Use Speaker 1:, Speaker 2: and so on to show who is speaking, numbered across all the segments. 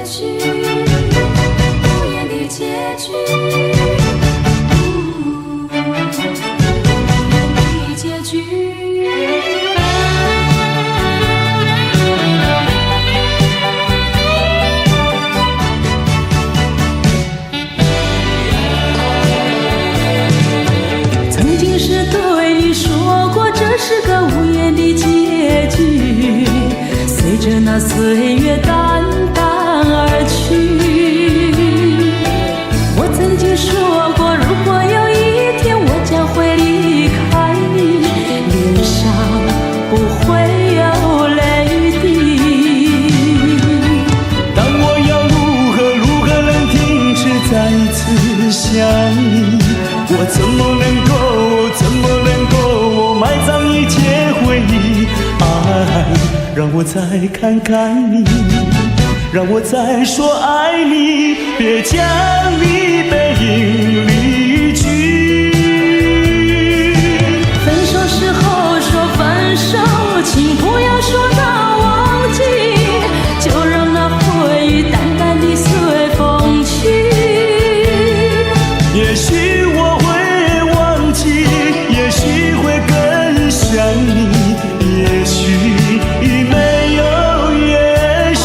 Speaker 1: 局，无言的结局，无言的结局。曾经是对你说过，这是个无言的结局，随着那岁月淡淡而去。我曾经说过，如果有一天我将会离开你，脸上不会有泪滴。
Speaker 2: 但我要如何能停止再次想你？我怎么能够埋葬一切回忆？爱，让我再看看你，让我再说爱你，别将你背影离去。
Speaker 1: 分手时候说分手，请不要说那忘记，就让那回忆淡淡地随风去。
Speaker 2: 也许我会忘记，也许会更想你，也许没有也许。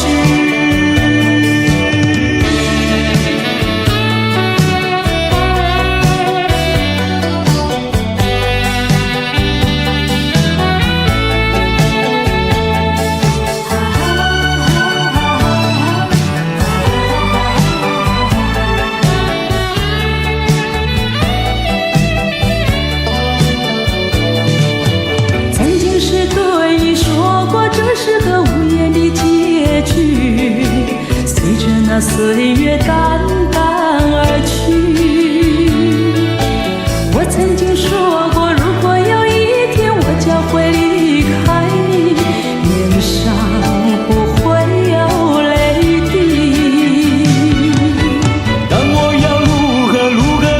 Speaker 1: 曾经是对你说过，这是个无言的结局，随着那岁月淡淡而去。我曾经说过，如果有一天我将会离开你，脸上不会有泪滴。
Speaker 2: 但我要如何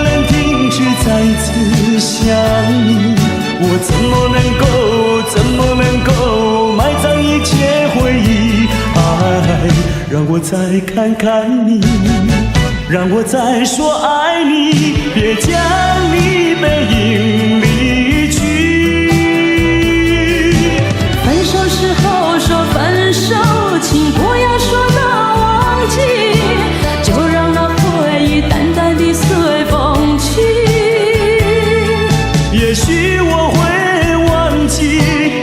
Speaker 2: 能停止再次想你？我怎么能够埋葬一切回忆？爱，让我再看看你，让我再说爱你，别将你背影离去。
Speaker 1: 分手时候说分手，请不要说那忘记，就让那回忆淡淡地随风去。
Speaker 2: 也许我会忘记，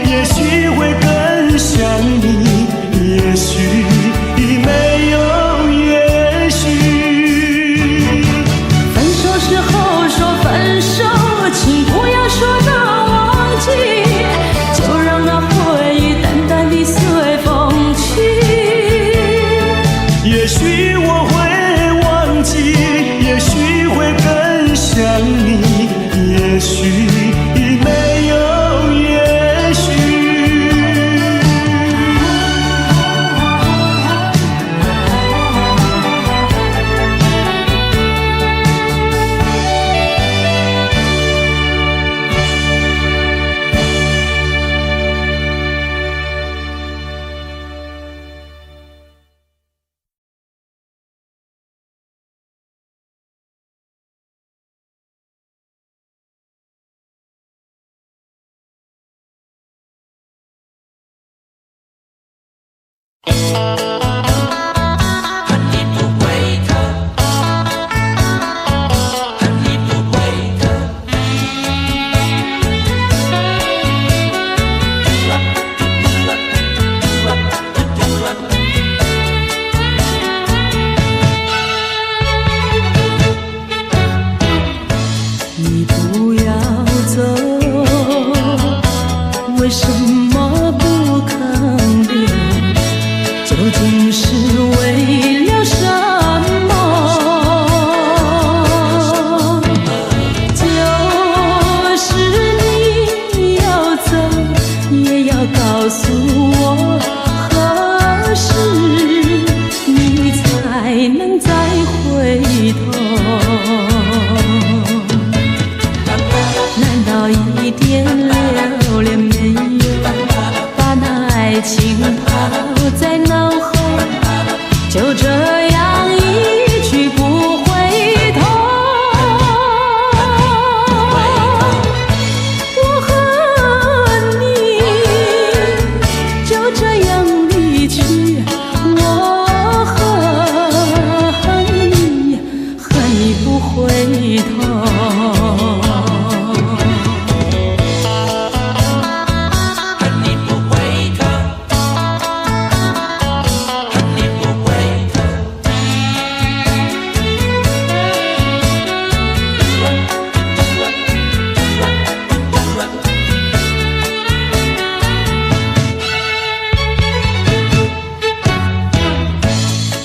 Speaker 2: 也许会更想你，也许没有也许。
Speaker 1: 分手时候说分手，请不要说那忘记，就让那回忆淡淡地随风去。
Speaker 2: 也许我会忘记，也许会更想你，也许没有也许。
Speaker 1: 你不要走，为什么不肯留？究竟是为了什么？就是你要走，也要告诉我，何时你才能再回头？难道一点留恋没有，把那爱情抛在脑后，就这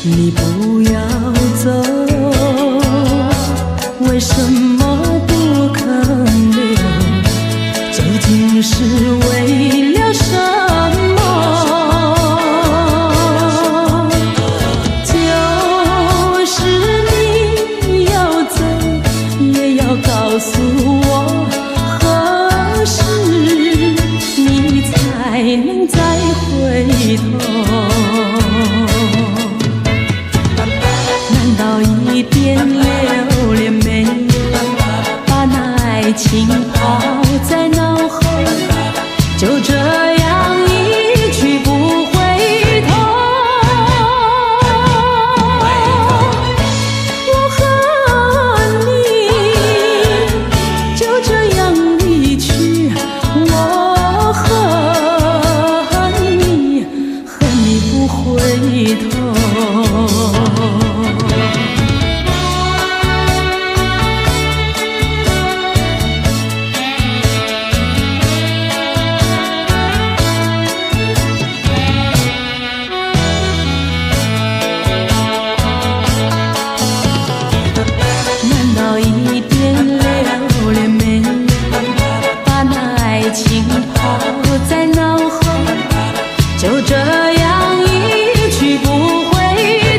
Speaker 1: 你不要走，为什么不肯留？究竟是为了什么？就是你要走，也要告诉我，何时你才能再回头？难道一点留恋没有？把那爱情抛在脑后，就这样一去不回头。我和你就这样离去，我和你不回头。难道一点留恋没有？把那爱情抛在脑后，就这样一去不回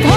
Speaker 1: 头。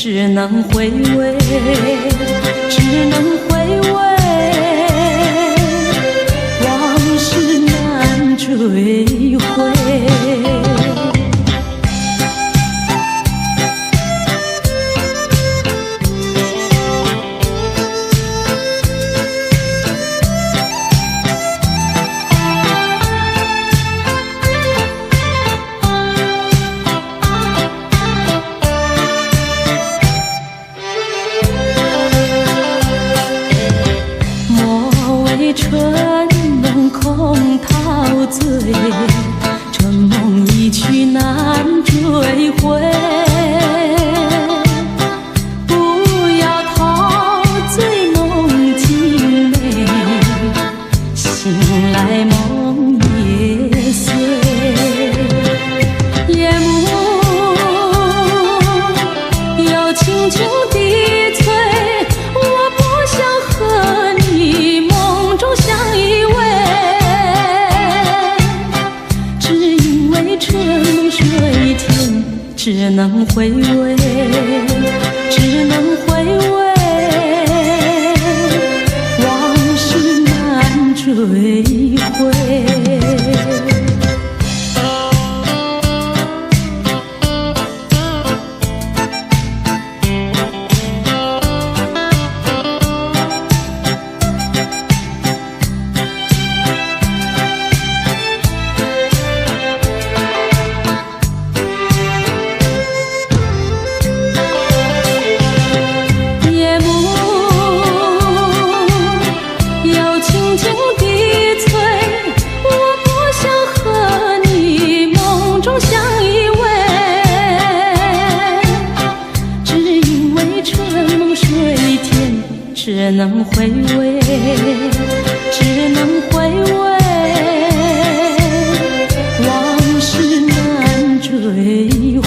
Speaker 1: 只能回味，只能回味，往事难追回。春梦空陶醉，春梦一去难追回。不要陶醉梦境美，醒来梦也碎。夜幕又轻轻低垂，我不想和你梦中相依偎，只因为春梦水天，只能回味，只能回味，往事难追回。只能回味，只能回味，往事难追回。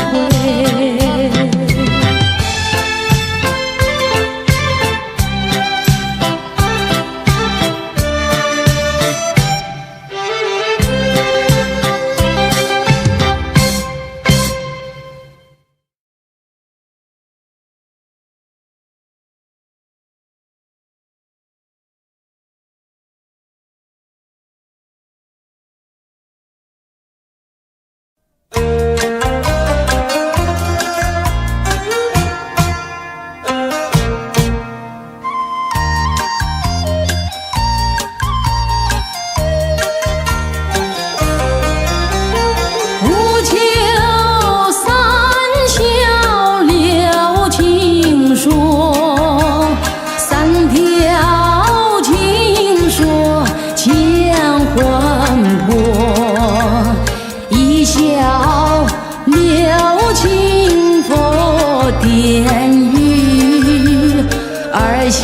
Speaker 1: 点雨，二小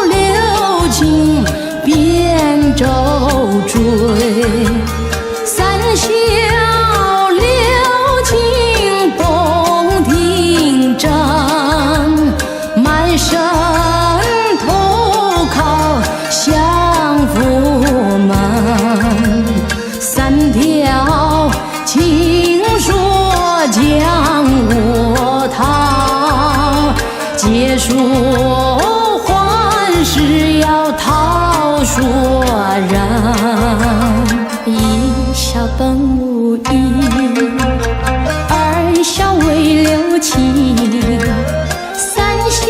Speaker 1: 流金扁舟追，三小流金蹦庭正，满身投靠相府门，三条情说将我逃，结束还是要讨说人。一小本无义，二小为留情，三小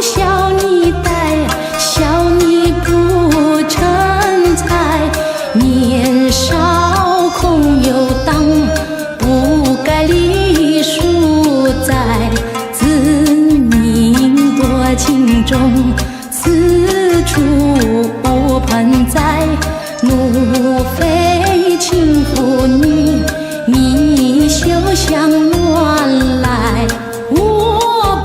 Speaker 1: 小你呆，小你不成才，年少空有当，不该隶属在自命多情中，此处无盆栽，怒非情妇女，你休想乱来。我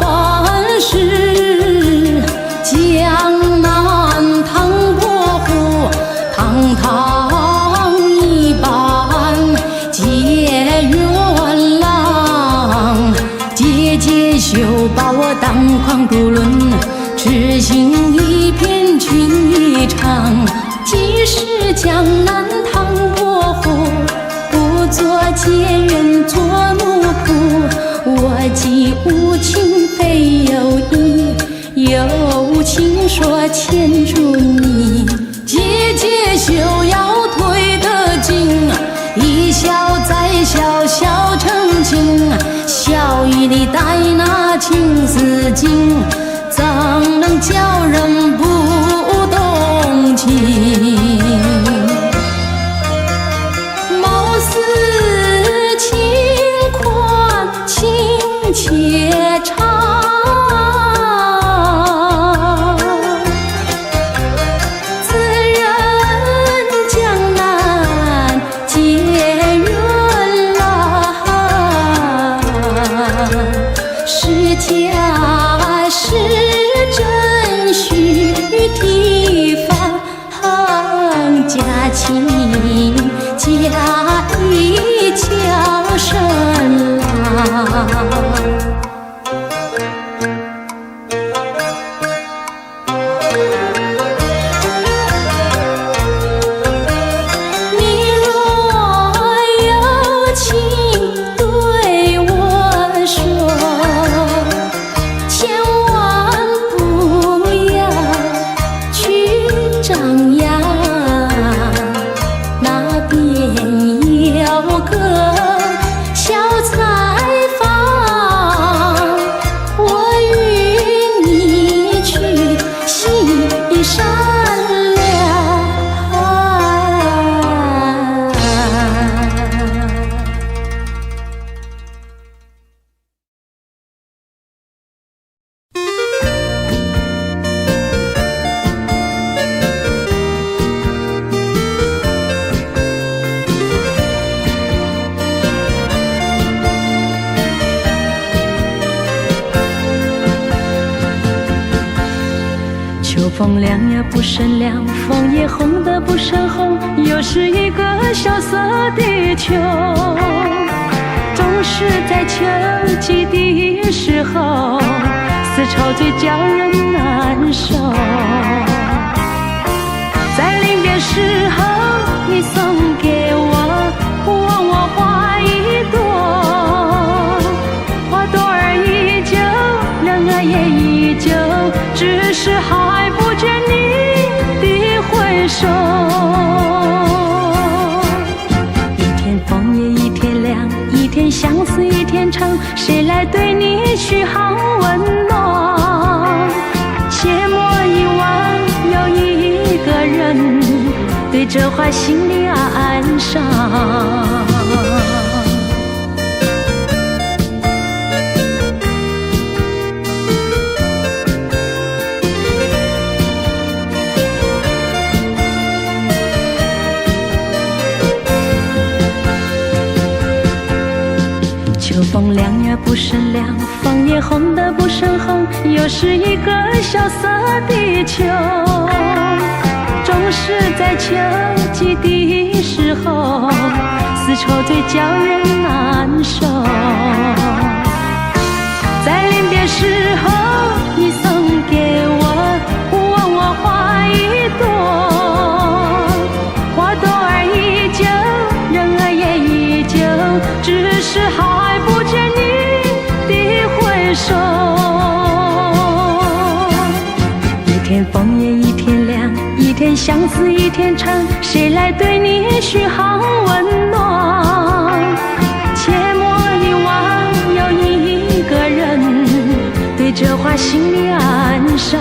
Speaker 1: 本是江南唐伯虎，堂堂一般结缘郎，结结休把我当狂独论，痴心一片情一场。既是江南唐伯虎，不做结缘做奴仆，我既无无情非有意，有情说牵住你。姐姐休要退得紧，一笑再笑笑成情。笑语里带那情丝劲，怎能叫人不动情？貌似轻宽情且长，此人江南结缘郎，是假是真须提防，假情假意叫声郎。你若有情对我说，千万不要去张扬，那边有个小采访，我与你去欣赏了。秋风凉也不甚凉，风也红得不甚红，又是一个萧瑟的秋。总是在秋季的时候，丝绸最叫人难受。在临别时候，你送给我，望我花一朵，花朵儿依旧，人儿也依旧，只是还不见你的回首。一天风也一天凉，一天相思一天长，谁来对你嘘寒问暖？切莫遗忘，有一个人对这话心里暗伤。秋风凉也不甚凉，风也红得不甚红，又是一个萧瑟的秋。总是在秋季的时候，丝绸最叫人难受。在临别时候，你送给我，望我花一朵，花朵儿依旧，人儿也依旧，只是还不见你的回首。一天风也一天凉，一天相思一天长，谁来对你嘘寒问暖？切莫遗忘，有一个人对这话心里暗伤。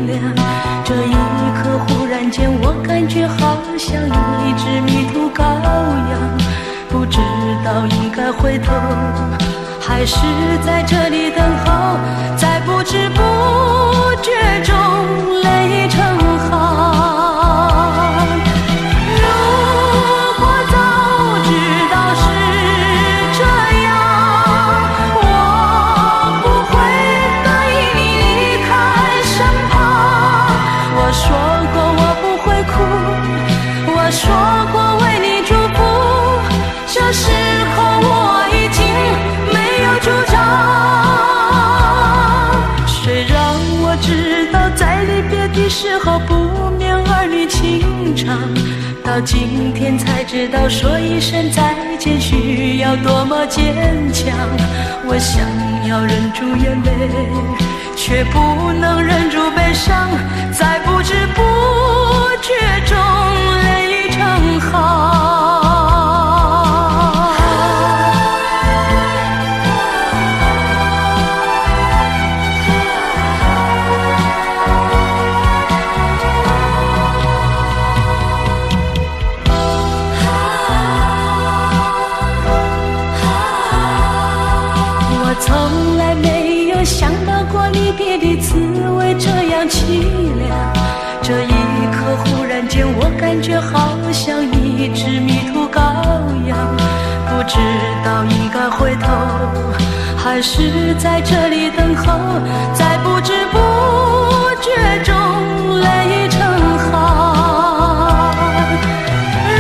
Speaker 1: 凉。这一刻忽然间我感觉好像一只迷途羔羊，不知道应该回头还是在这里等候，在不知不觉中泪成行。如果早知道是这样，我不会答应你离开身旁。我说过我不会哭，我说过为你祝福，这时候我已经没有主张。谁让我知道在离别的时候不免儿女情长，到今天才知道说一声再见需要多么坚强。我想要忍住眼泪，却不能忍住悲伤，在不知不觉中泪成行。我从来没有想到过离别的滋味这样凄凉，这一刻忽然间我感觉好像一只迷途羔羊，不知道应该回头还是在这里等候，在不知不觉中泪成行。如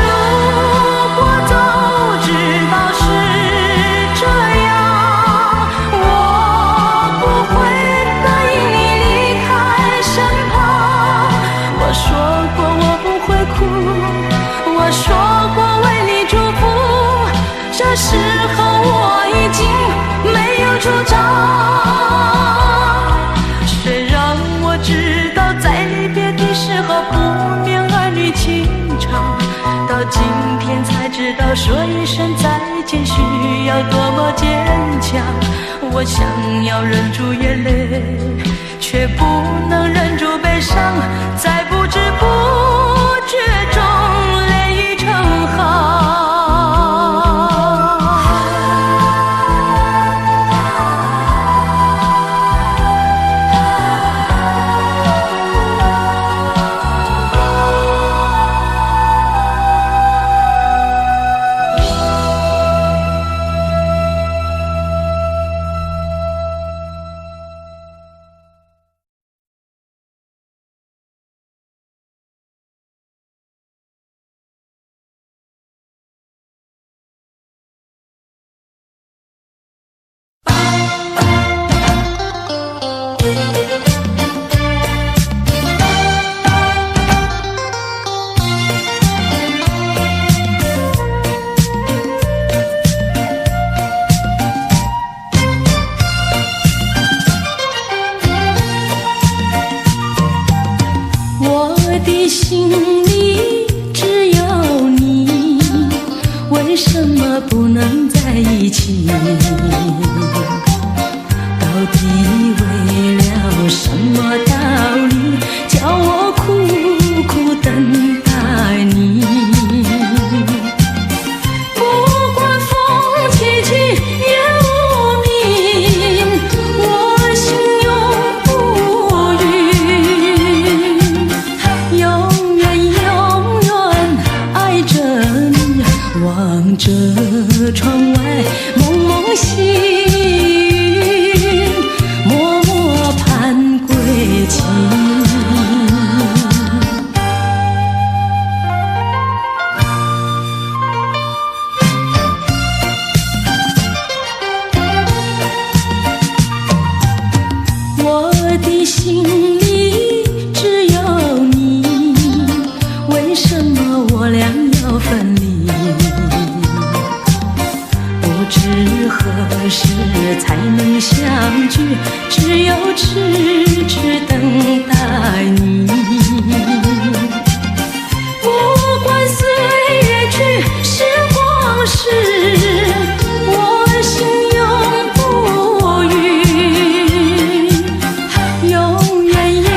Speaker 1: 果早知道是这样，我不会答应你离开身旁。我说过我不会哭，我说过为你祝福，这时候我已经没有主张。谁让我知道在离别的时候不免儿女情长，到今天才知道说一声再见需要多么坚强。我想要忍住眼泪，却不能忍住悲伤，在不知不觉中泪成行。不能在一起，到底为了什么道理，叫我苦苦等待你。不管风起起夜无明，我心永不渝，永远永远爱着你，望着窗外蒙蒙细雨，默默盼归期。我的心里只有你，为什么我俩要分离？不知何时才能相聚，只有痴痴等待你。不管岁月去，时光逝，我心永不渝，永远永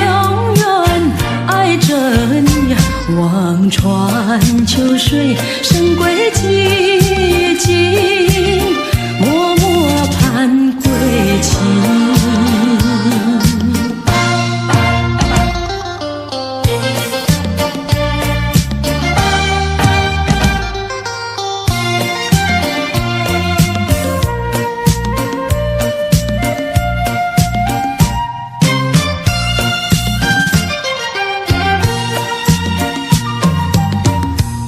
Speaker 1: 穿秋水，深归寂静，默默盼归期。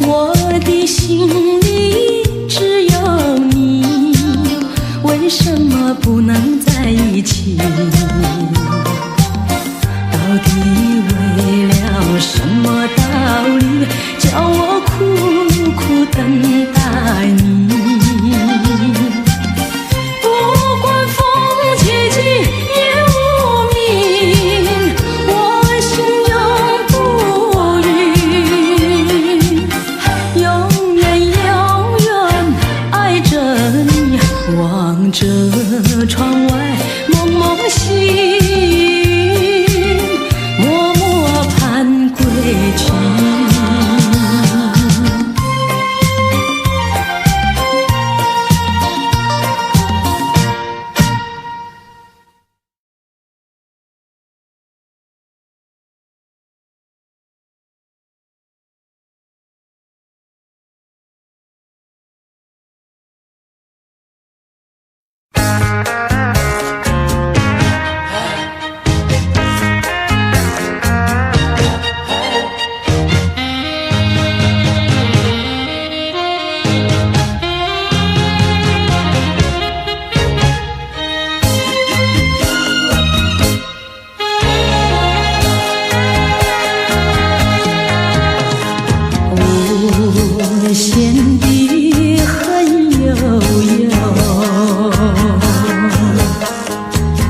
Speaker 1: 我的心里只有你，为什么不能在一起？到底为了什么道理，叫我苦苦等待你？不管风起起夜无明，我心永不渝，永远永远爱着你，望着窗外蒙蒙星，默默盼归去。无限的恨悠悠，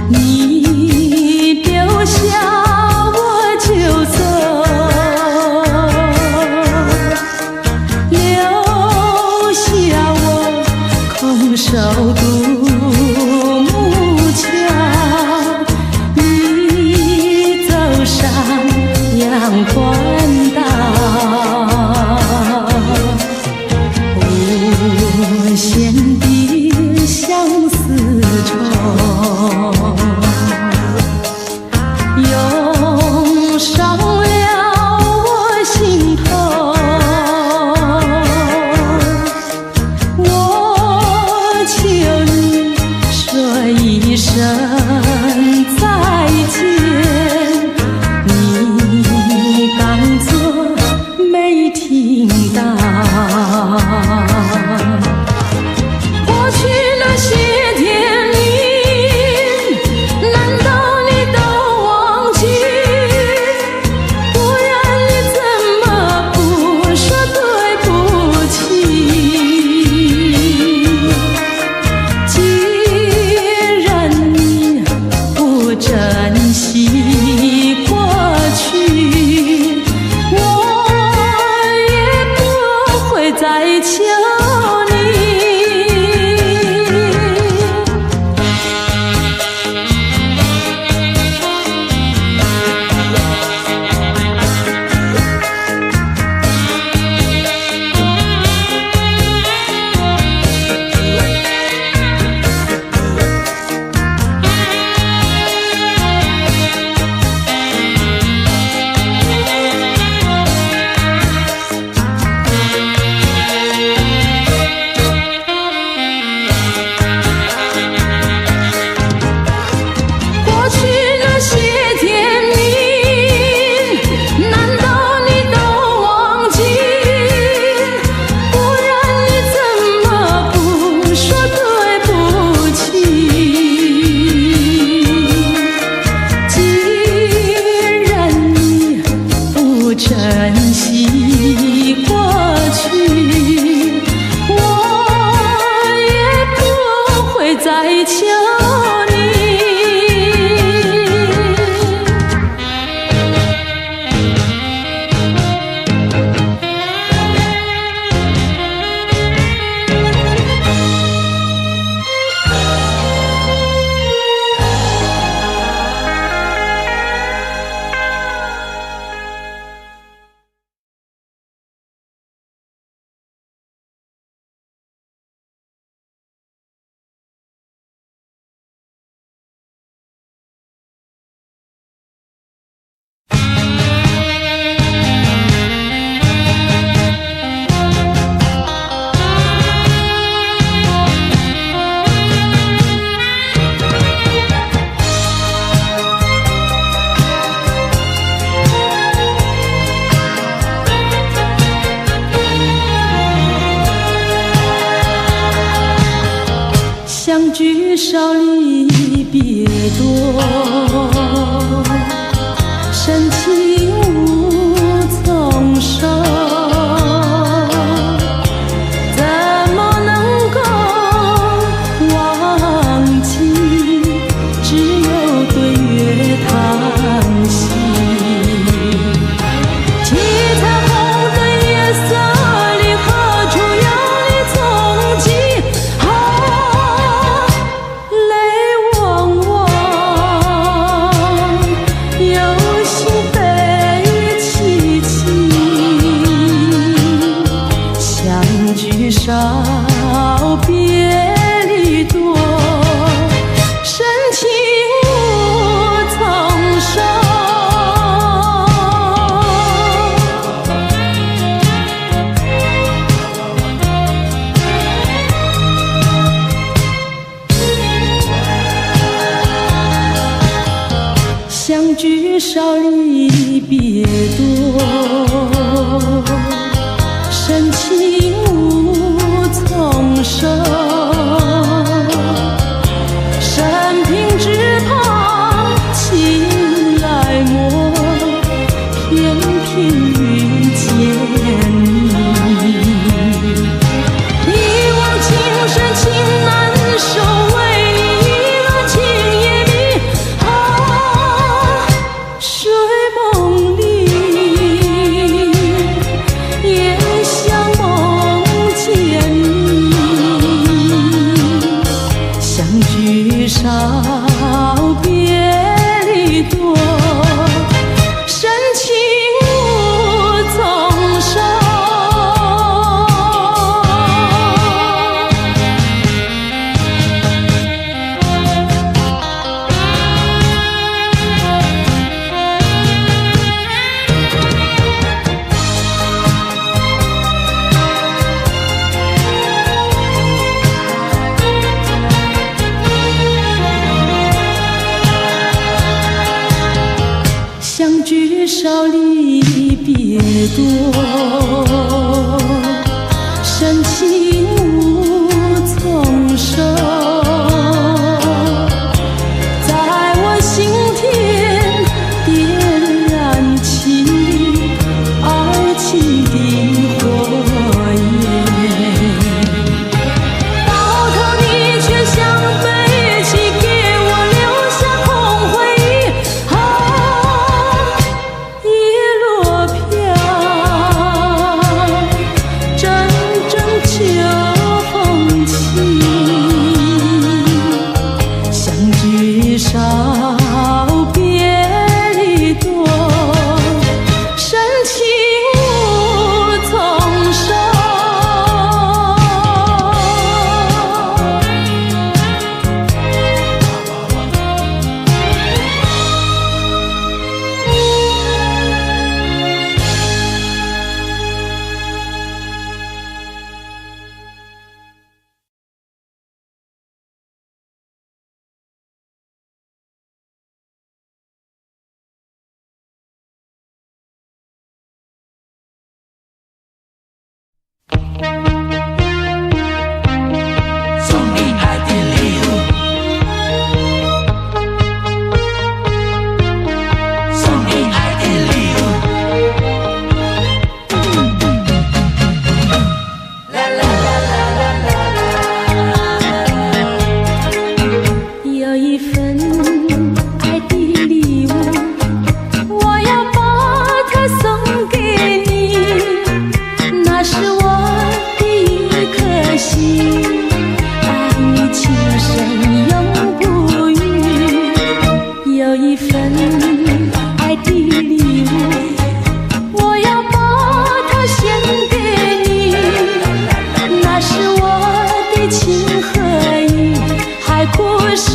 Speaker 1: 你丢下我就走，留下我空守独木桥，你走上阳关道。无限的相思愁，涌上了我心头。我求你说一声再见，你当作没听到。过去那些天里，难道你都忘记？不然你怎么不说对不起？既然你不珍惜过去，我也不会再求你。聚少离别多，深情无从收，怎么能够忘记？只有对月叹息。七彩虹的夜色里，何处有你踪迹？泪汪汪，有心悲戚戚，相聚少，别离多，深情无从收。相聚少离别多，深情无从收。生平只怕情来磨，偏偏遇见你。一往情深情难收，为你一轮情也迷。睡梦里也像梦见你，相聚少，别离多，深情无从收。相聚少离别多，深情无从收。在我心田点燃起爱情的火焰，到头你却像废弃，给我留下空回忆。叶落飘，阵阵秋风起，相聚少，别离多，深情无从收。
Speaker 3: 送你爱的礼物，送你爱的礼物。啦啦啦啦啦啦。
Speaker 1: 有一份爱的礼物，我要把它送给你，那是我的一颗心，爱你情深永不渝。有一份爱的礼物，我要把它献给你，那是我的情和义，海枯石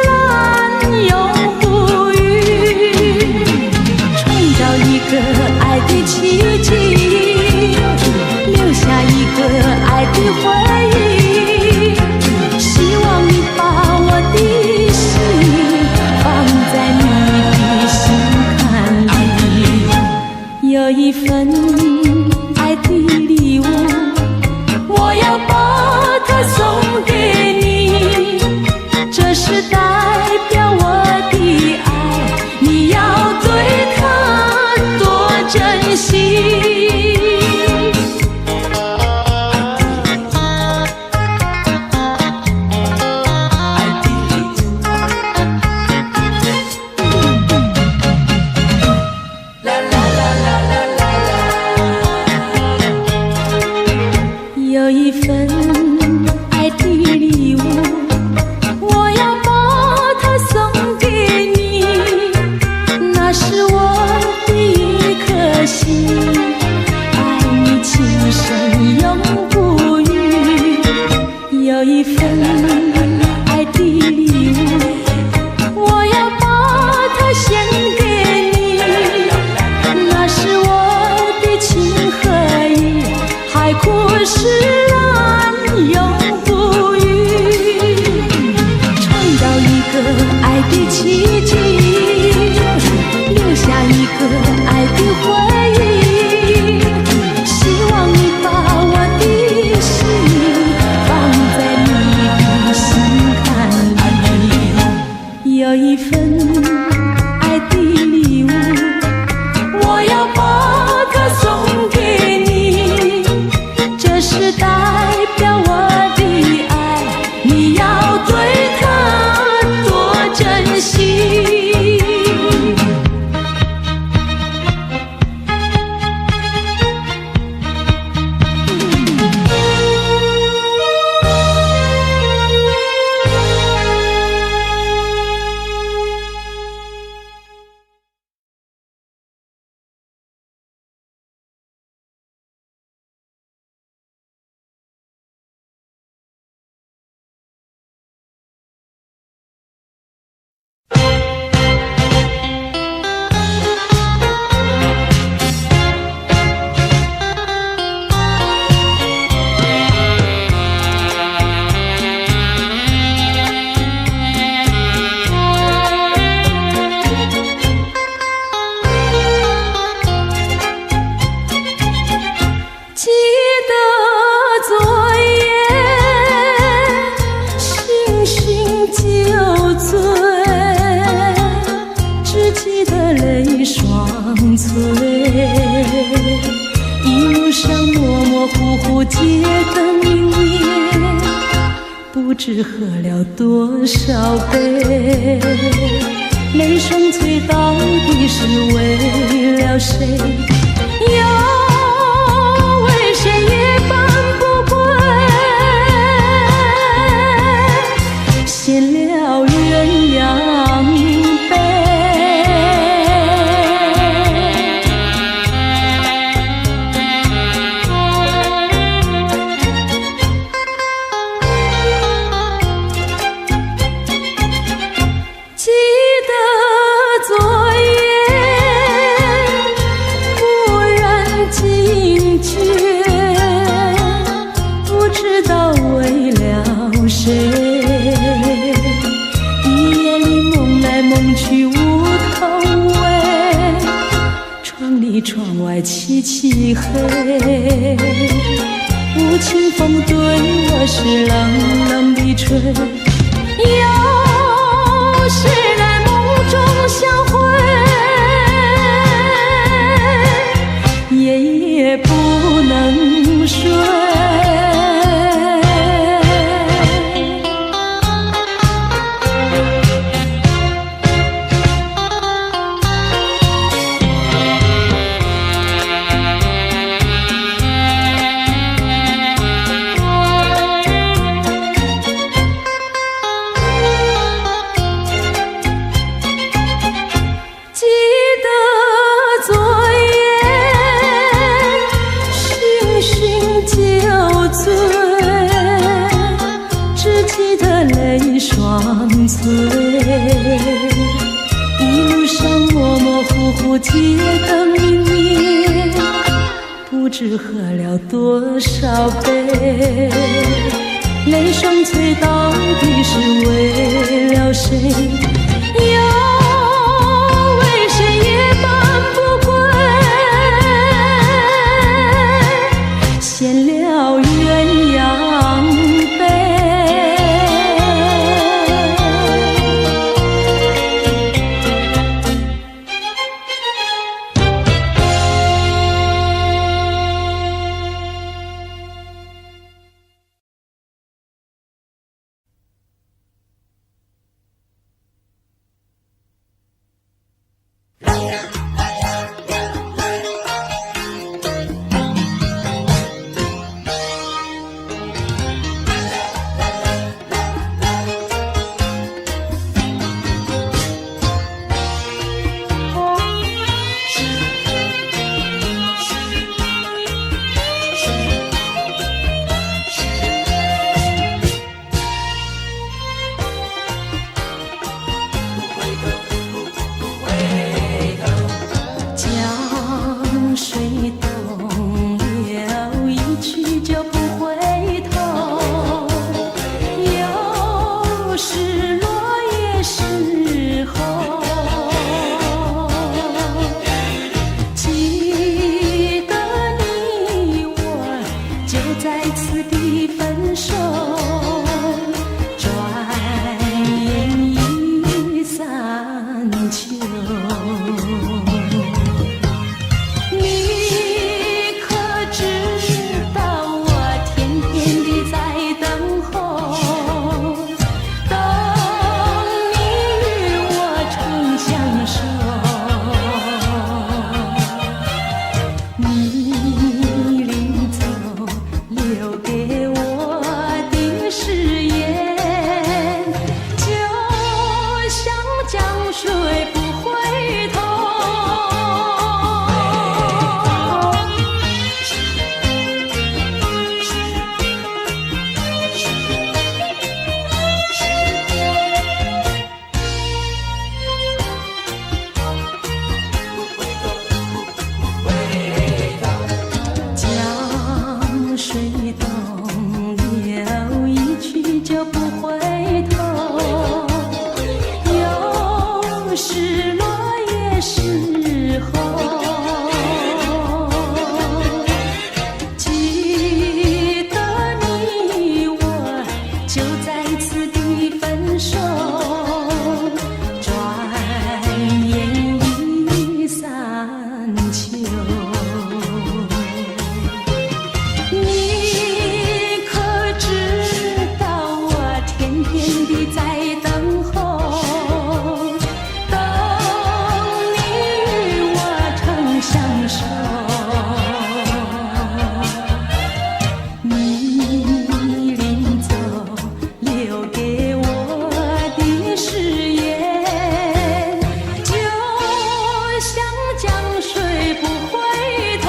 Speaker 1: 烂永不渝，创造一个爱的奇迹，留下一个爱的回忆。希望你把我的有一份爱的礼物，我要把它送给你，那是我的一颗心，爱你情深永不渝。有一份爱的礼物，我要把它献给你，那是我的情和义，海枯石烂永不渝，创造一个爱的奇迹，留下一个爱的回忆，希望你把我的心放在你的心坎里。有一份爱的礼物，我要把它送给你，这是代表我的爱，你要对它多珍惜。记得昨夜星星酒醉，只记得泪双垂，一路上模模糊糊街灯明灭，不知喝了多少杯，泪双垂到底是为了谁？又为谁夜半不归？献了鸳鸯杯。记得昨夜蓦然惊觉，不知道为了谁，一夜里梦来梦去无头尾，窗里窗外漆漆黑，无情风对我是冷冷的吹，有时来梦中相会，夜夜不能睡。记得昨夜星星酒醉，只记得泪双垂，一路上模模糊糊街灯明灭，不知喝了多少杯，泪双垂到底是为了谁？又为谁夜半不归？献了鸳鸯杯。在此地分手，转眼已三秋。你可知道我天天地在等候，等你与我长相守。你临走留给我的誓言，就像江水不回头。江水东流一去就不回头，有时落也时候。记得你我就在此地分手，转眼已三秋。你可知道我天天地在等候，等你与我长相守。你临走留给我的誓言，就像江水不回头。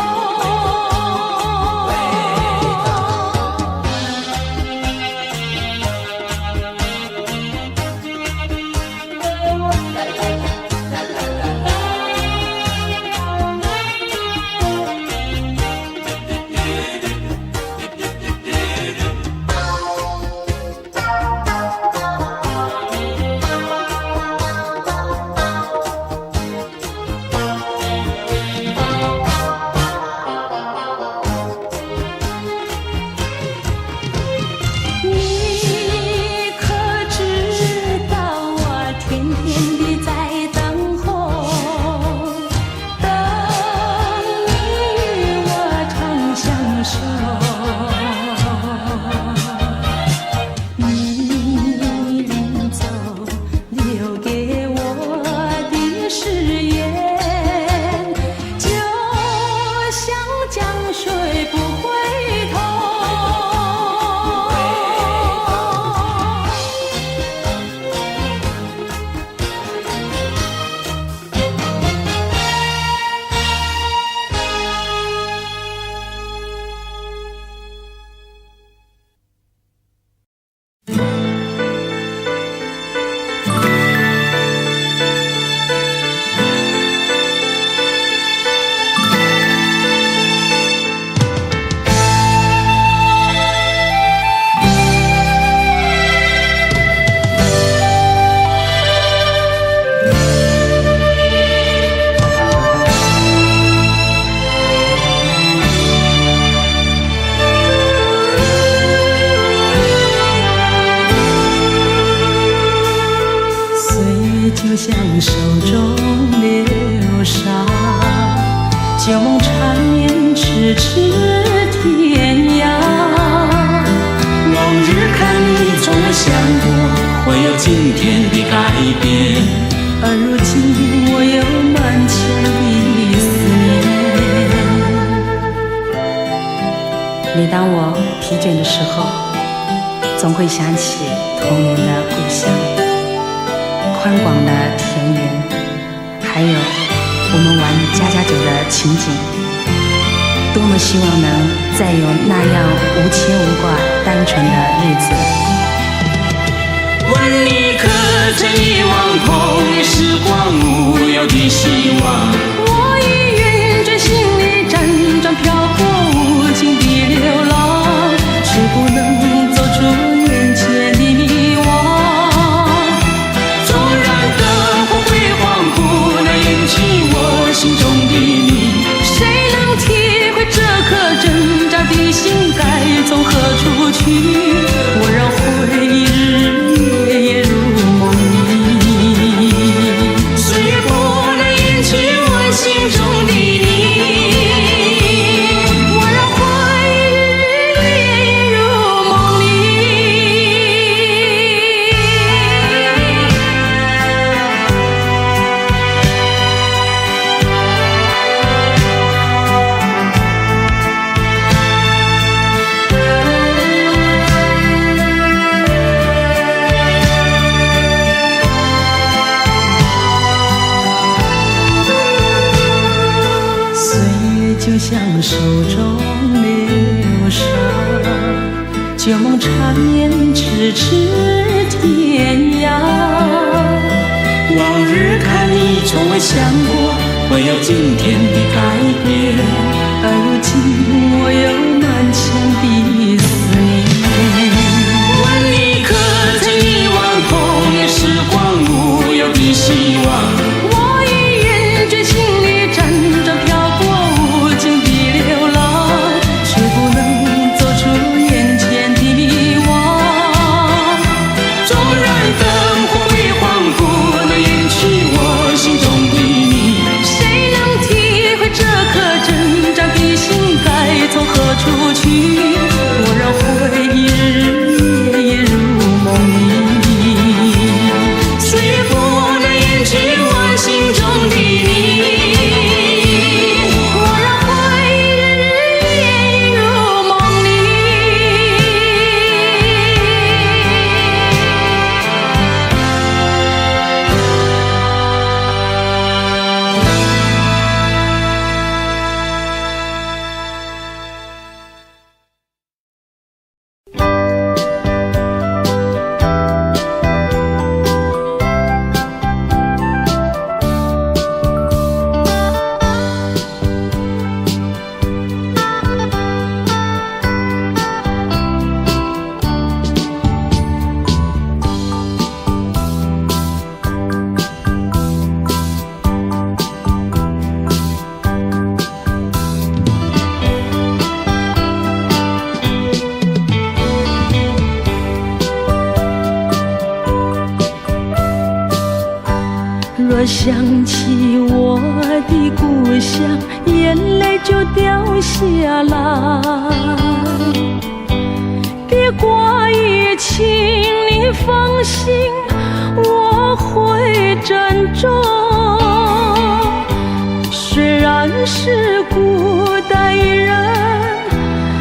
Speaker 1: 你可知道我天天地在等候，等你与我长相守。你临走留给我的誓言，就像江水不回头。就像手中流沙，旧梦缠绵咫尺天涯。
Speaker 3: 往日看你从未想过会有今天的改变，
Speaker 1: 而如今我有满腔的思念。每当我疲倦的时候，总会想起童年的故乡，宽广的田园，还有我们玩家家酒的情景。多么希望能再有那样无牵无挂、单纯的日子。
Speaker 3: 问你可曾遗忘童年时光无忧的希望？
Speaker 1: 我已愿追心里辗转漂泊无尽的流浪，却不能走出眼前的迷惘。
Speaker 3: 纵然灯火会恍惚，难掩起我心中的你。
Speaker 1: 谁能体会这颗挣扎的心该从手中流沙，旧梦缠绵咫尺天涯。
Speaker 3: 往日看你从未想过会有今天的改变，
Speaker 1: 而如今我有满腔的思念。
Speaker 3: 问你可曾遗忘童年时光无忧的希望？
Speaker 1: 我已厌倦心里辗转漂泊无尽的流浪，却不能走出眼前的网。
Speaker 3: 纵然灯火会恍惚，能掩去我心中的你，
Speaker 1: 谁能体会这颗挣扎的心该从何处去？我让回忆日夜夜入梦里，
Speaker 3: 谁也不能掩去我心中的你。
Speaker 1: 我让回忆日日夜夜入梦里。若想起我的故乡，眼泪就掉下来。别挂忆，请你放心，我会珍重。虽然是孤单一人，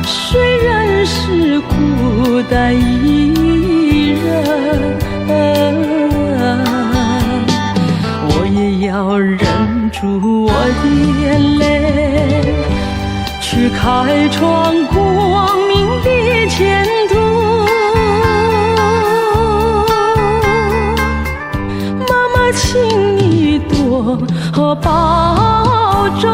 Speaker 1: 虽然是孤单一人，我也要忍住我的眼泪，去开创光明的前途。妈妈，请你多保重。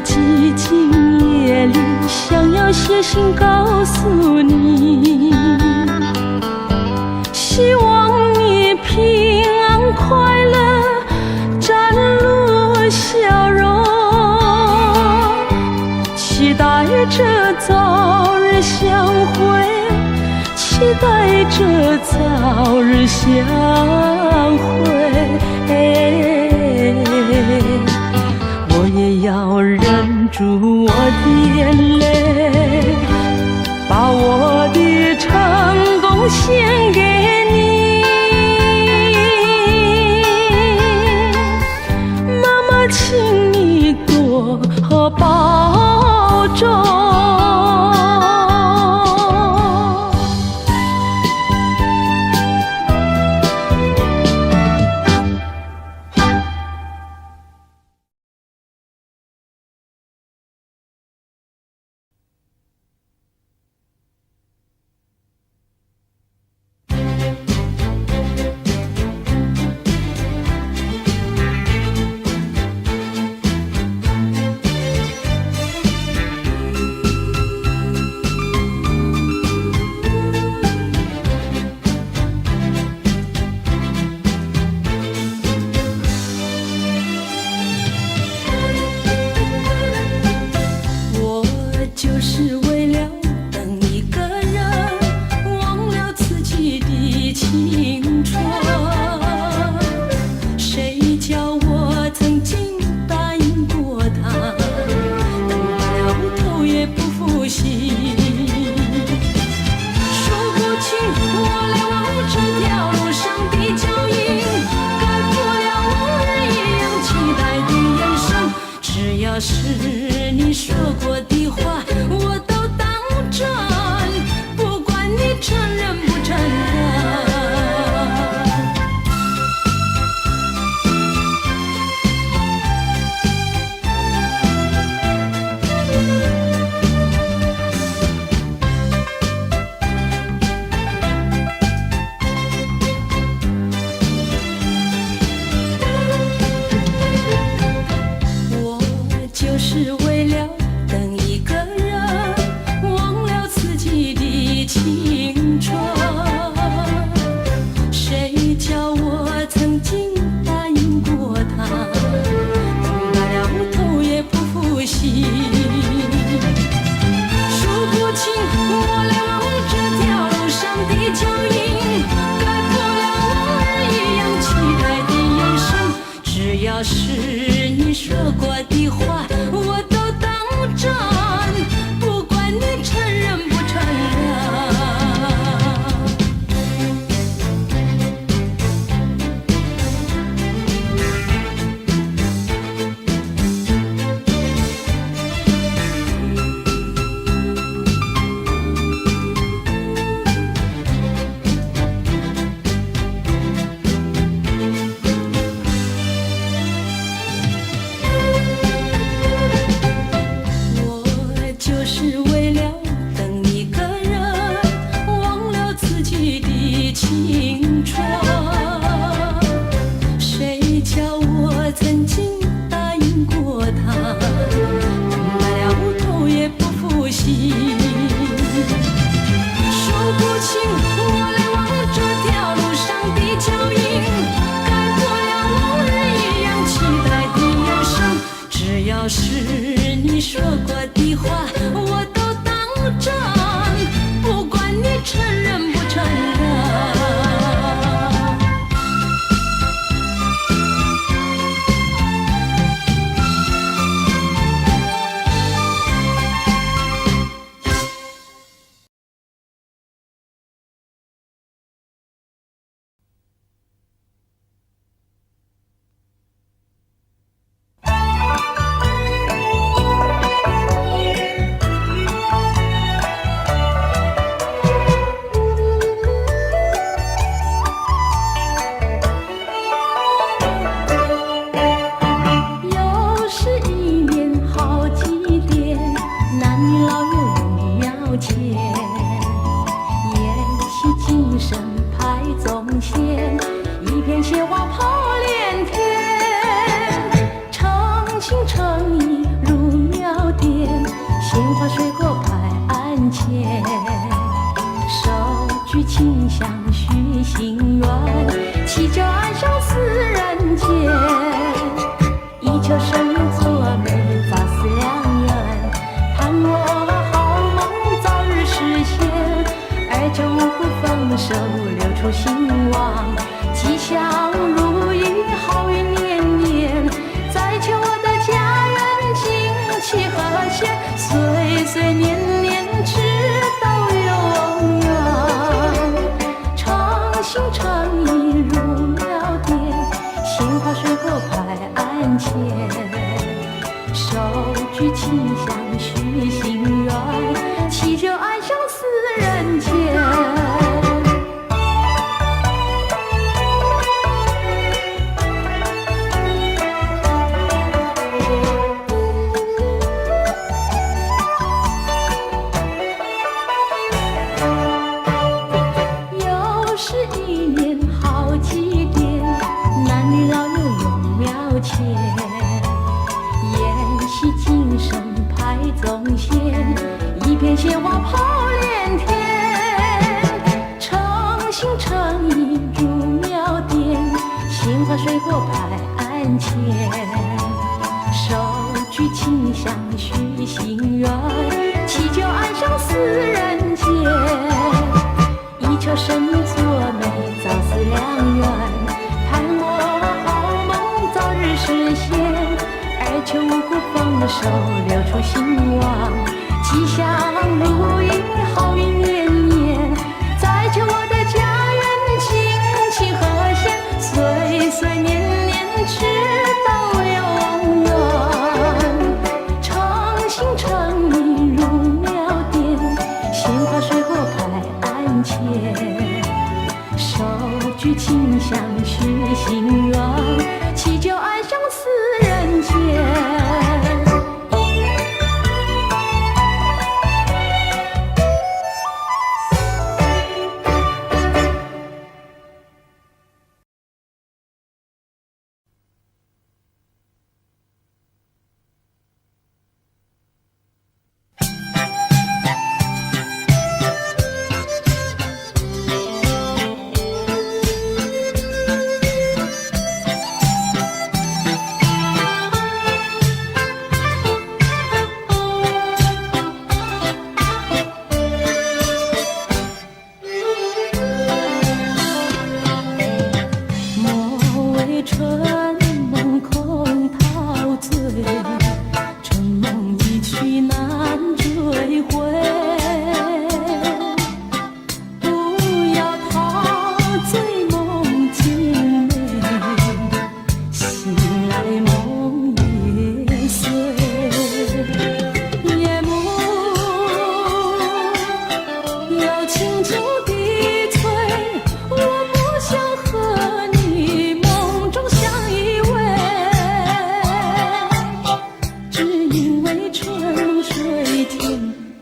Speaker 1: 寂静夜里，想要写信告诉你，希望你平安快乐，展露笑容，期待着早日相会，期待着早日相会。我也要忍住我的眼泪，把我的成功献给你。妈妈，请你多保重。举清香续心愿，祈求安享四人间。一片鲜花抛连天，诚心诚意入庙殿，鲜花水果摆案前，手举清香续心愿，祈求安享四人间，以求生命作美早似良缘，盼我好梦早日实现，而求五谷丰收流出兴旺，吉祥如意，好运连连，再求我的家园亲戚和谐，岁岁年年直到永远。诚心诚意入庙殿，鲜花水果摆案前，手举清香续心愿，祈求安享四人间。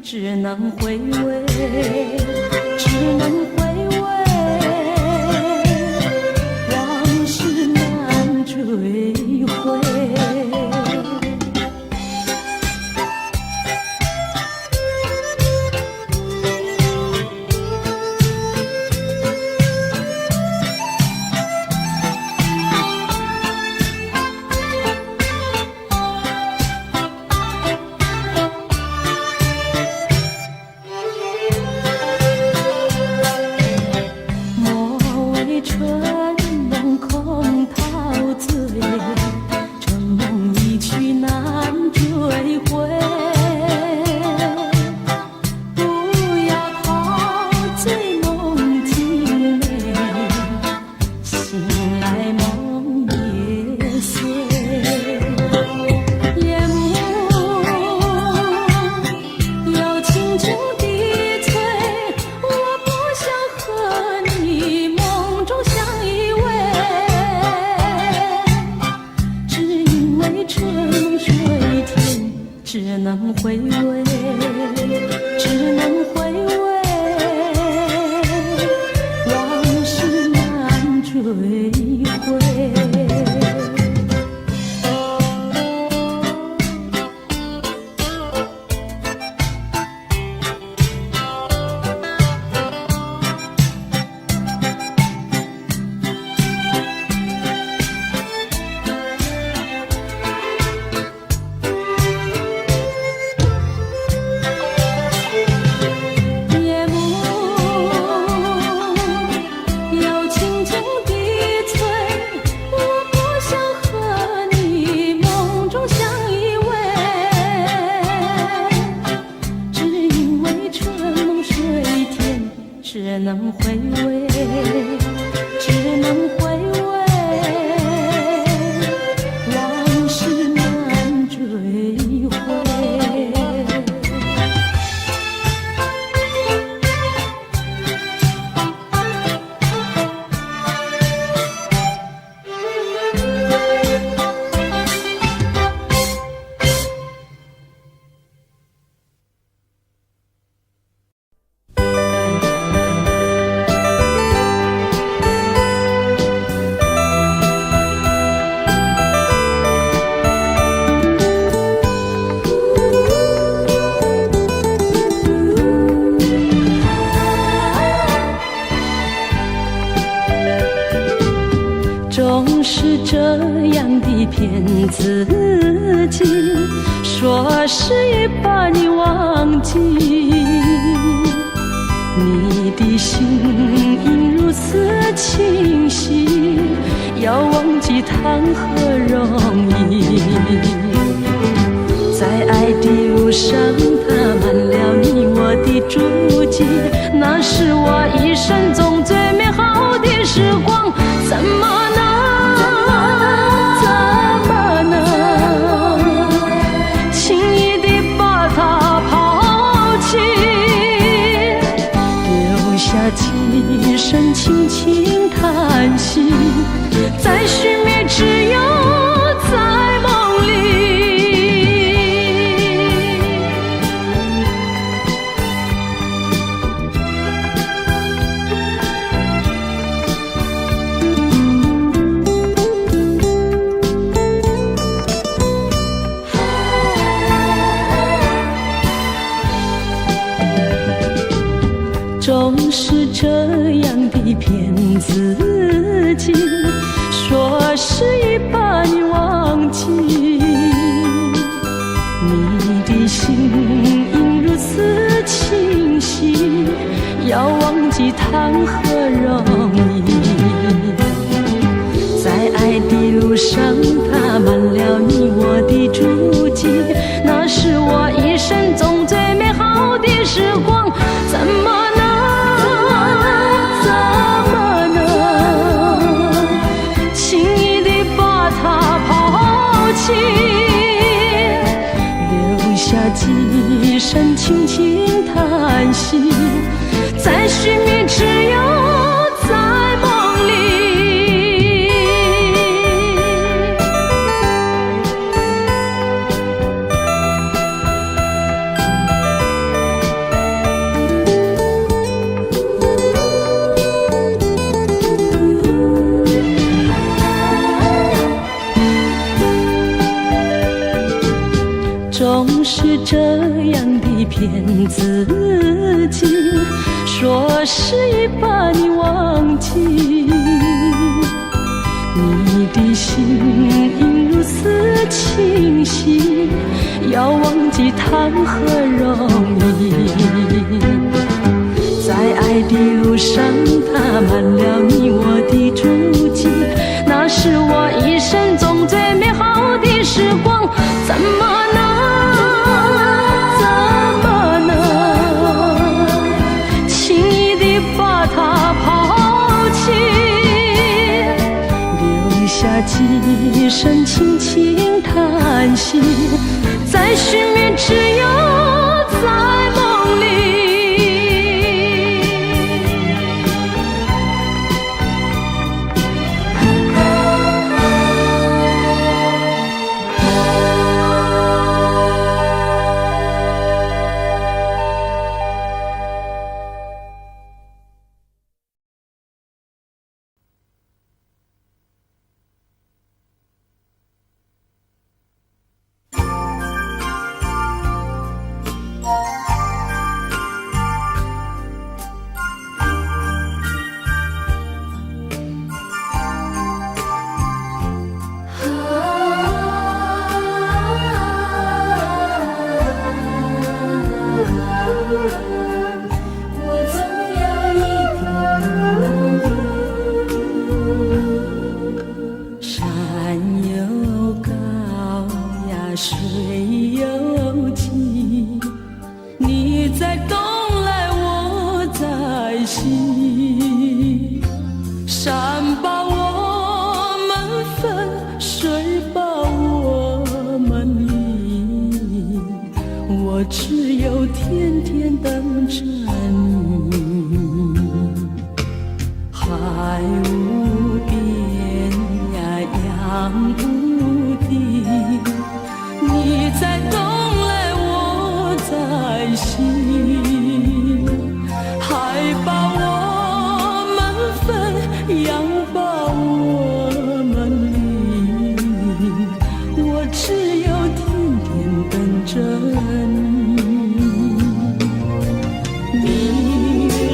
Speaker 1: 只能回味，只能回味，往事难追回。只能回味，只能回味，往事难追回。我不总是这样的骗自己，说是已把你忘记。你的心应如此清晰，要忘记谈何容易。在爱的路上踏满了你我的足迹，那是我一生中最美好的时光。怎么能轻易地把它抛弃，留下几声轻轻叹息，在寻觅只有在梦里。总是这样的骗自己，说是已把你忘记。你的心应如此清晰，要忘记谈何容易。在爱的路上踏满了你我的足迹，那是我一生中最美好的时光。怎么留下几声轻轻叹息，在寻觅只有在梦里。总是这样的骗自己，说是已把你忘记。你的心应如此清晰，要忘记谈何容易。在爱的路上踏满了你我的足迹，那是我一生中最美好的时光。怎么轻易地把它抛弃，留下几声轻轻叹息，在寻觅只有在梦里。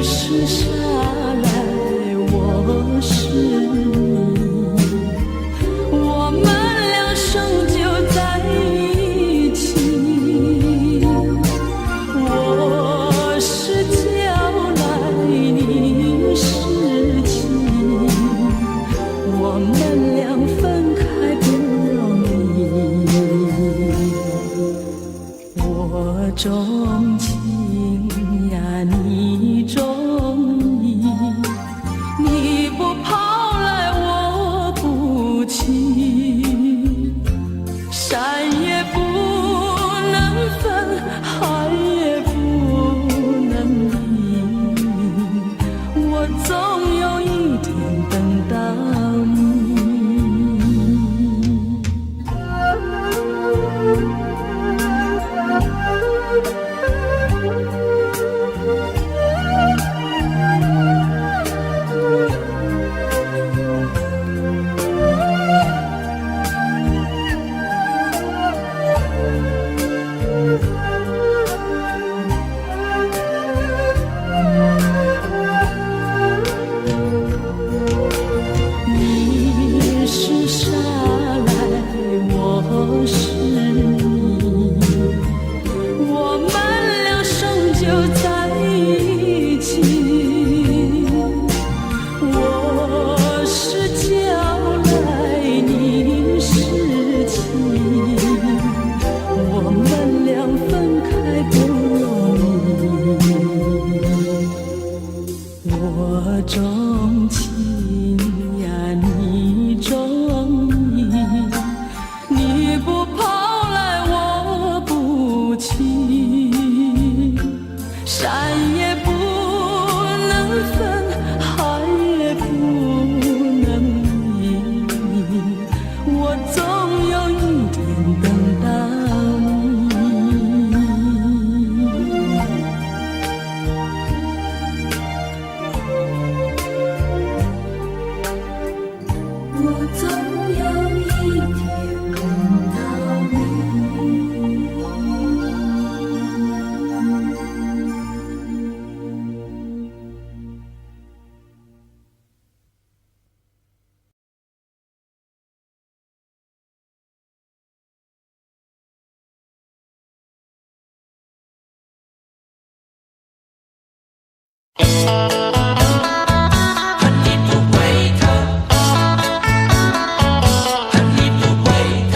Speaker 4: 是沙来，我是泥。
Speaker 1: 我们俩分开不容易，我钟情呀，你钟意，你不跑来我不弃，山也不能分，海也不能离，我总有一天等到你。你是沙来，我是泥，我们俩终究在一起。我是娇来，你是妻，我们俩分开不容易，我钟情呀，你钟意，你不跑来我不弃，山也不能分，海也不能离，我总有一天等到你。我总有一天等到你。
Speaker 3: 恨你不回头，恨你不回头。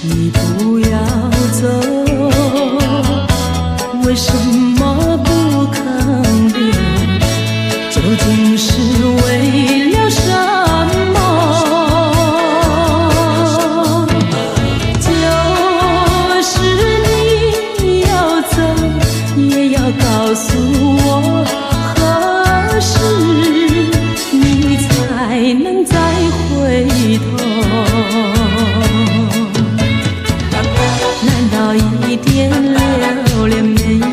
Speaker 1: 你不要走，为什么不肯留？究竟是为了什么？就是你要走，也要告诉我何时你才能再回头？难道一点留恋没有，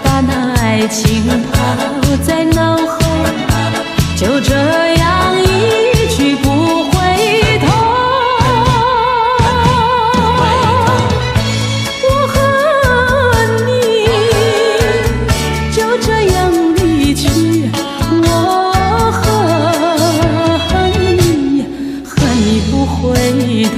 Speaker 1: 把那爱情抛在脑后，就这样一去不回头？我恨你就这样离去，我恨你，恨你不回头。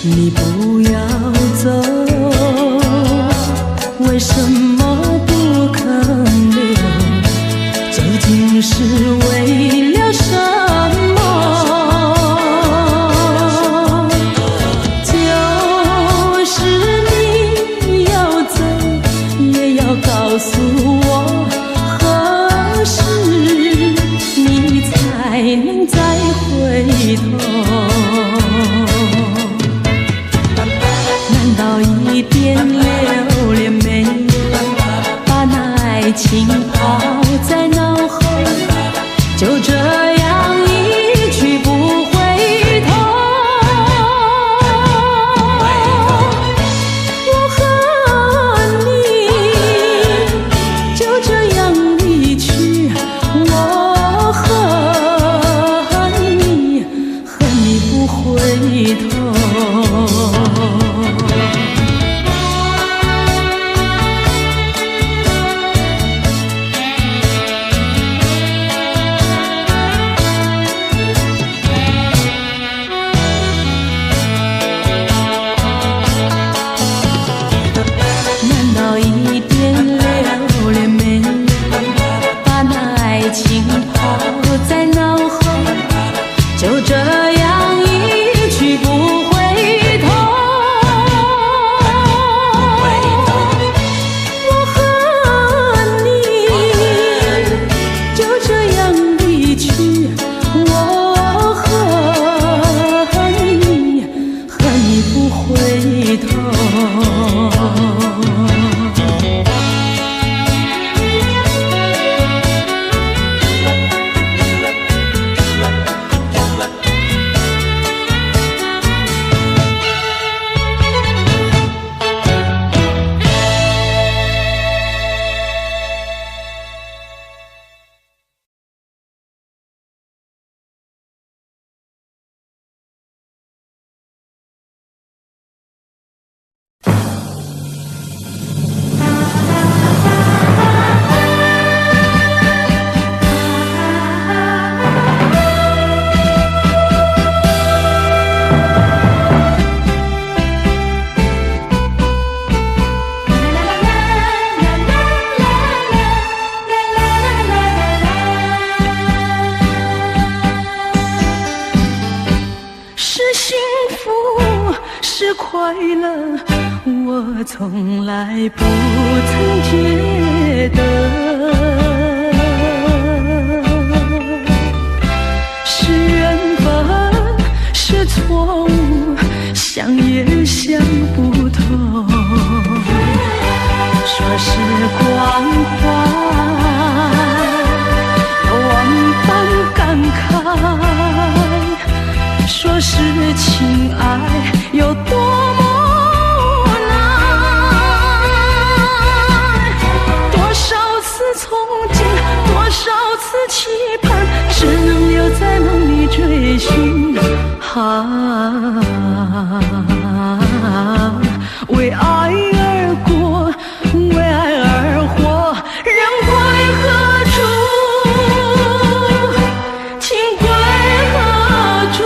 Speaker 1: 你不要走，为什么不肯留？究竟是为了什么？就是你要走，也要告诉我何时你才能再回头？难道一点留恋没有，把那爱情抛在脑后，就这样一去不回头？我恨乐，我从来不曾觉得是缘分，是错误，想也想不透。说是关怀，万般感慨，说是情爱有多么难，多少次憧憬，多少次期盼，只能留在梦里追寻。为爱而过，为爱而活，人归何处？情归何处？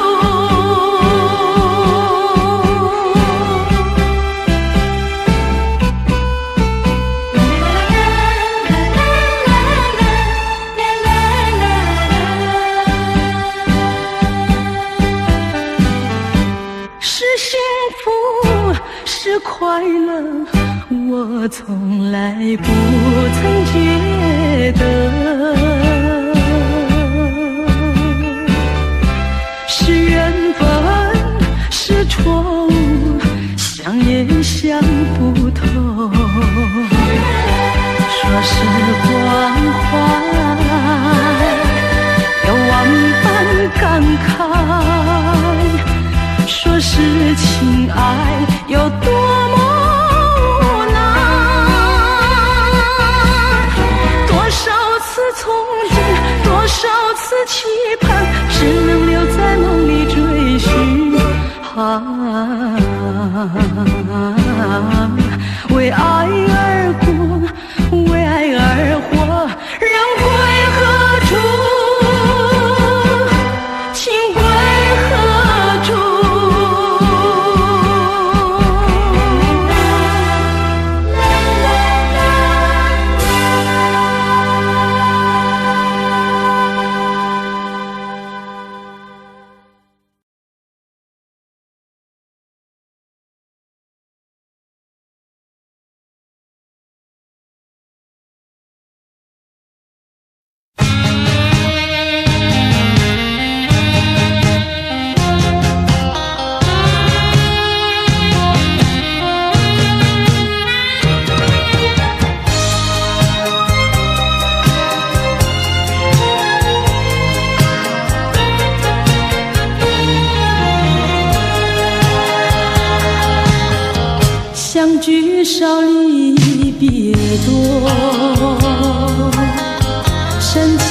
Speaker 1: 是幸福，是快乐，我从来不曾觉得是缘分，是错误，想也想不透。说是关怀，有万般感慨，说是情爱有多么难，多少次憧憬，多少次期盼，只能留在梦里追寻。为爱而过，为爱而活，人归何处？情归何处？相聚少离别多，深情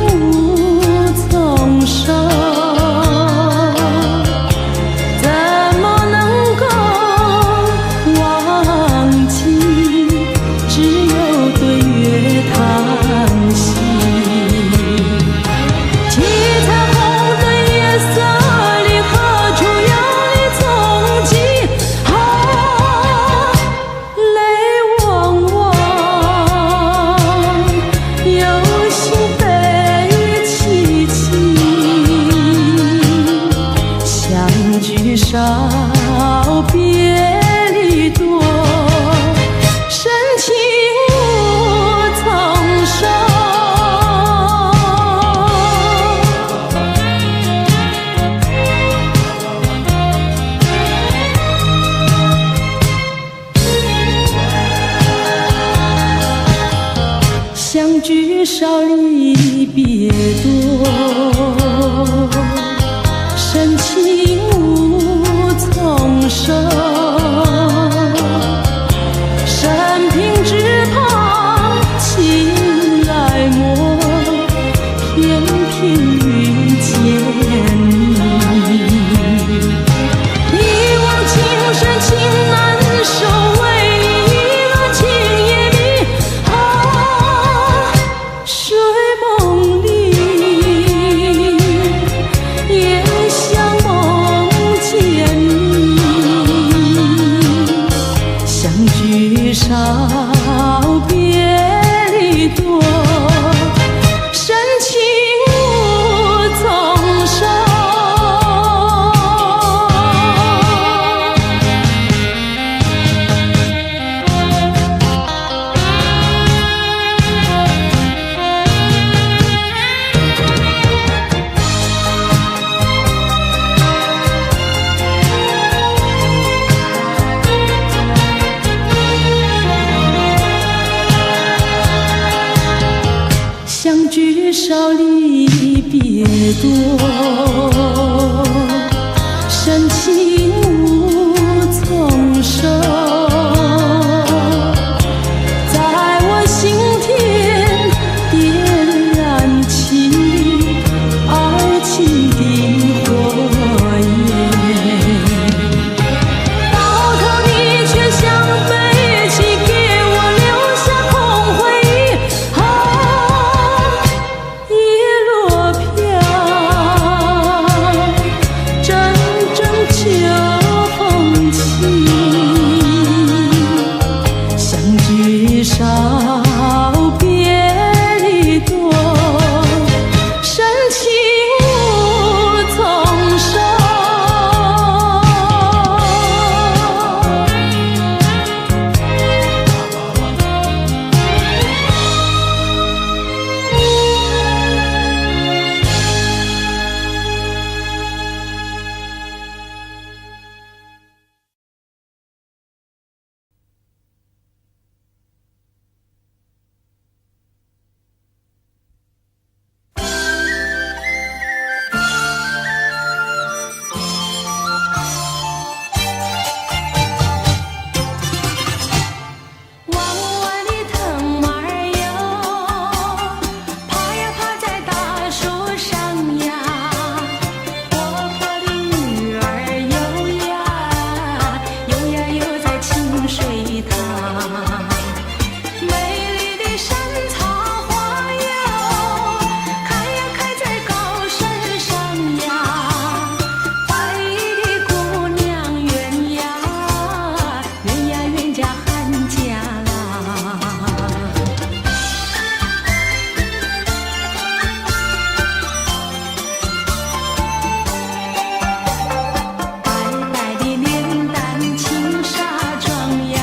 Speaker 1: 无从收，怎么能够忘记？只有对月叹息。七彩虹的夜色里，何处有你踪迹？少别离多，深情无从收。相聚少离别多，深情无从收，生平只怕情来磨，偏偏遇见你。一往情深情难收，为你一个情也迷。睡梦里也像梦见你，相聚少别离多，深情无从收。少离别多，深情无从收，在我心田点燃起爱情的火焰，到头你却像飞起，给我留下空回忆。叶落飘，阵阵秋风起，相聚少，别离多，深情无从收。弯弯的藤蔓儿哟，爬呀爬在大树上呀，活泼的鱼儿游呀，游呀游在清水塘。美丽的山草花哟，开呀开在高山上呀，白衣的姑娘圆呀，圆呀圆家汉家啦。白白的脸蛋青纱妆呀，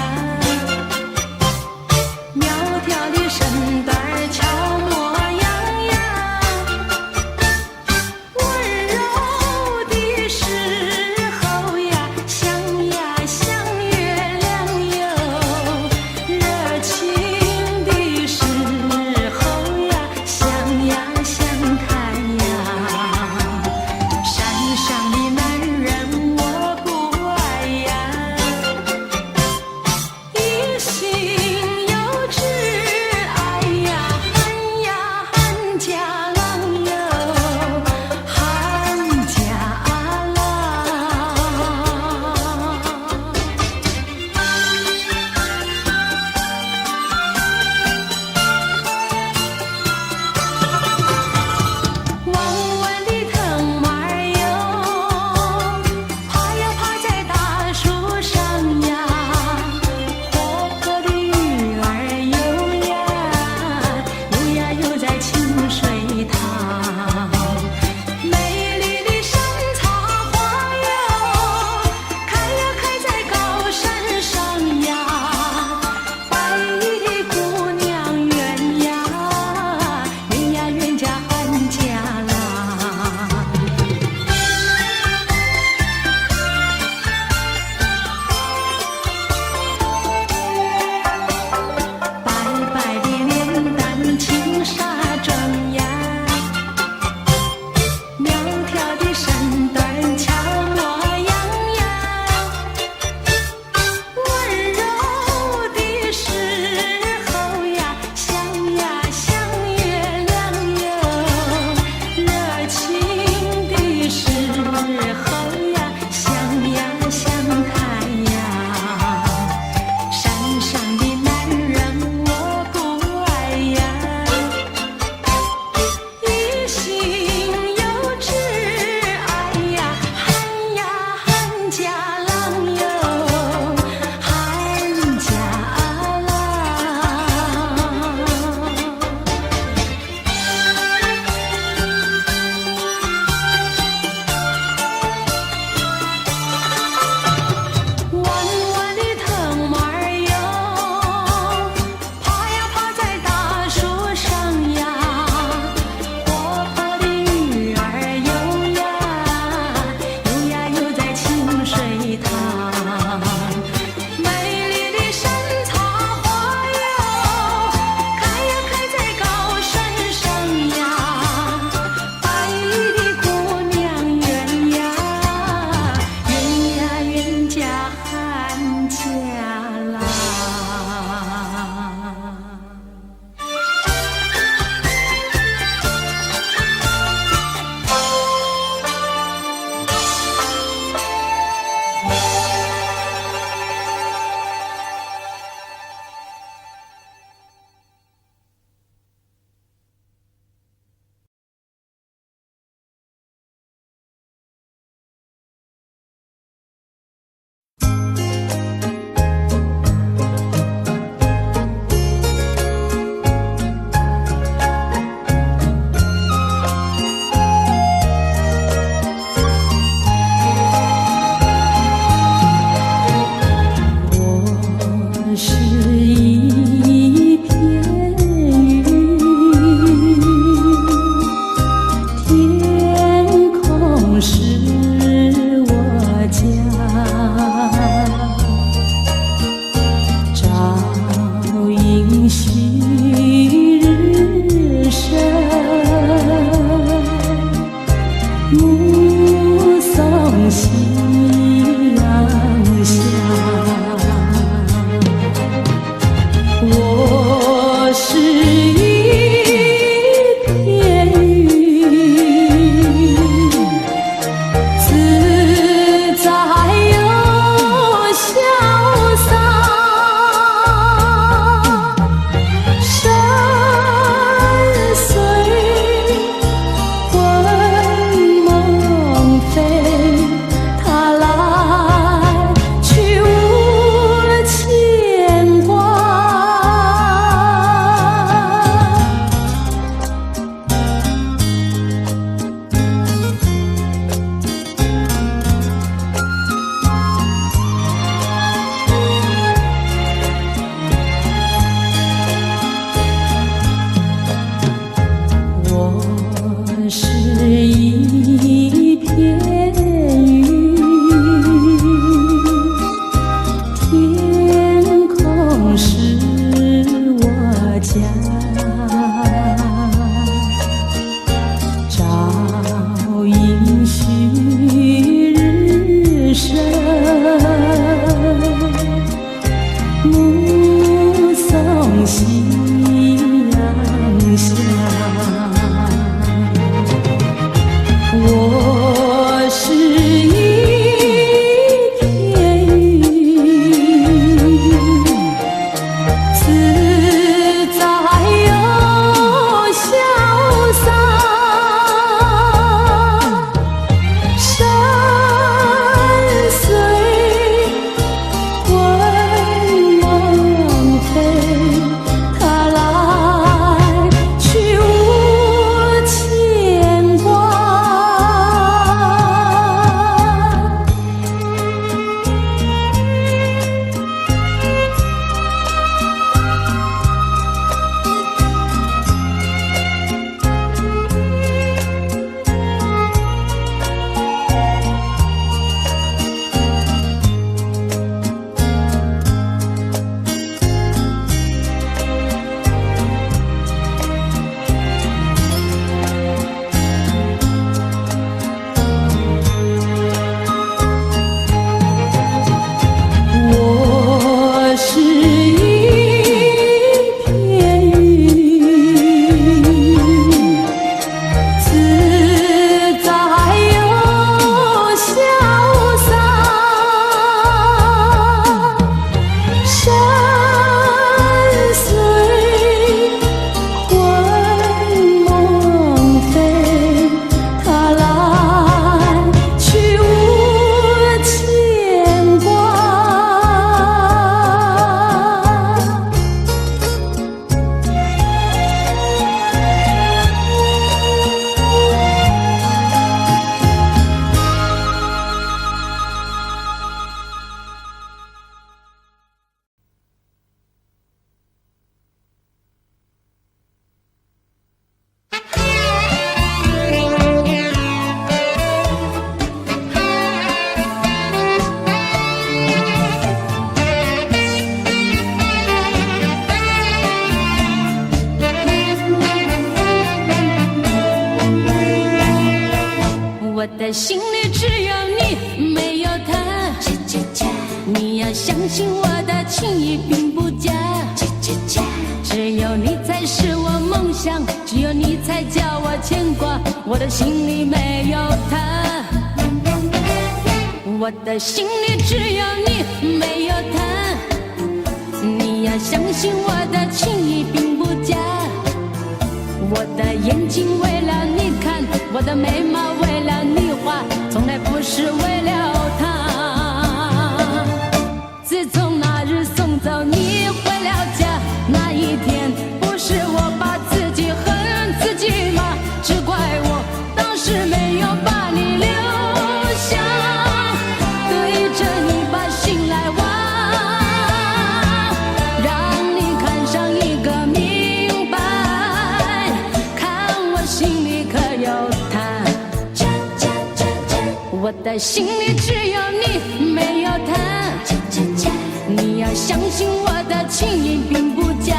Speaker 1: 夕阳下。我是一片云，自在又潇洒，山水滚梦飞，它来去无牵挂。我是一片云，自在又潇洒，山水滚梦飞，它来去无牵挂。我的心里只有你，没有他。你要相信我的情意并不假。只有你才是我梦想，只有你才叫我牵挂。我的心里没有他。我的心里只有你，没有他。你要相信我的情意并不假。我的眼睛为了你看，我的眉毛为了你画，从来不是为了他。自从那日送走你回了家，那一天不是我把自己恨自己吗？只怪我当时没有把你留下，对着你把心来挖，让你看上一个明白，看我心里可有他。我的心里只有你，没有他。你要相信我的情意并不假。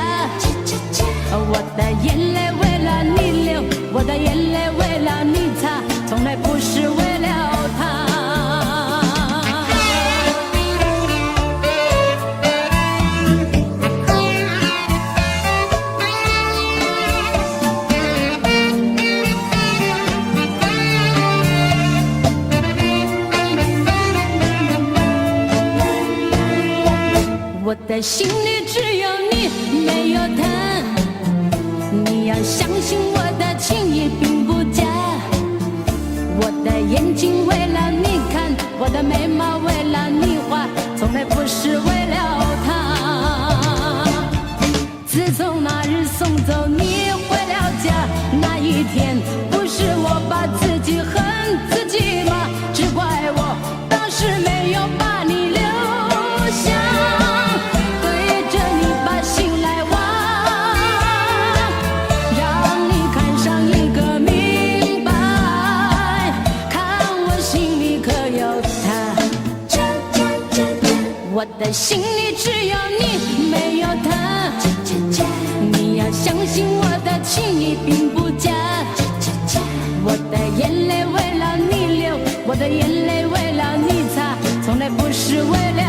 Speaker 1: 我的眼泪为了你流，我的眼泪为了你擦，从来不是为了他。我的心里只有你，没有他。你要相信我的情意并不假。我的眼睛为了你看，我的眉毛为了你画，从来不是为了他。自从那日送走你回了家，那一天不是我把自己恨自己吗？只怪我当时没有把你留下，对着你把心来挖，让你看上一个明白，看我心里可有他。我的心里只有你，没有他。你要相信我的情意并不假。我的眼泪为了你流，我的眼泪为了你擦，从来不是为了